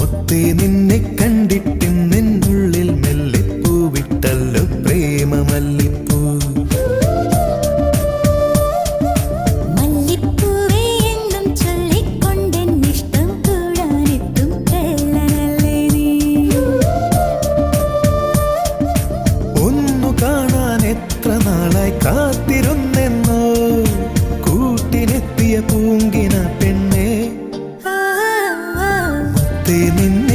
മുത്തേ നിന്നെ കണ്ടിട്ടും നിന്നുള്ളിൽ മെല്ലെ പൂവിട്ടല്ലോ പ്രേമമല്ലിപ്പൂ. മല്ലിപ്പൂവേ എന്നും ചൊല്ലിക്കൊണ്ടെന്നിഷ്ടം കൂടാനെത്തും കള്ളനല്ലേ നീ. ഒന്നു കാണാൻ എത്ര നാളായി കാത്തിരുന്നെന്നോ കൂട്ടിനെത്തിയ പൂങ്കിന പെണ്ണേ. മുത്തേ നിന്നെ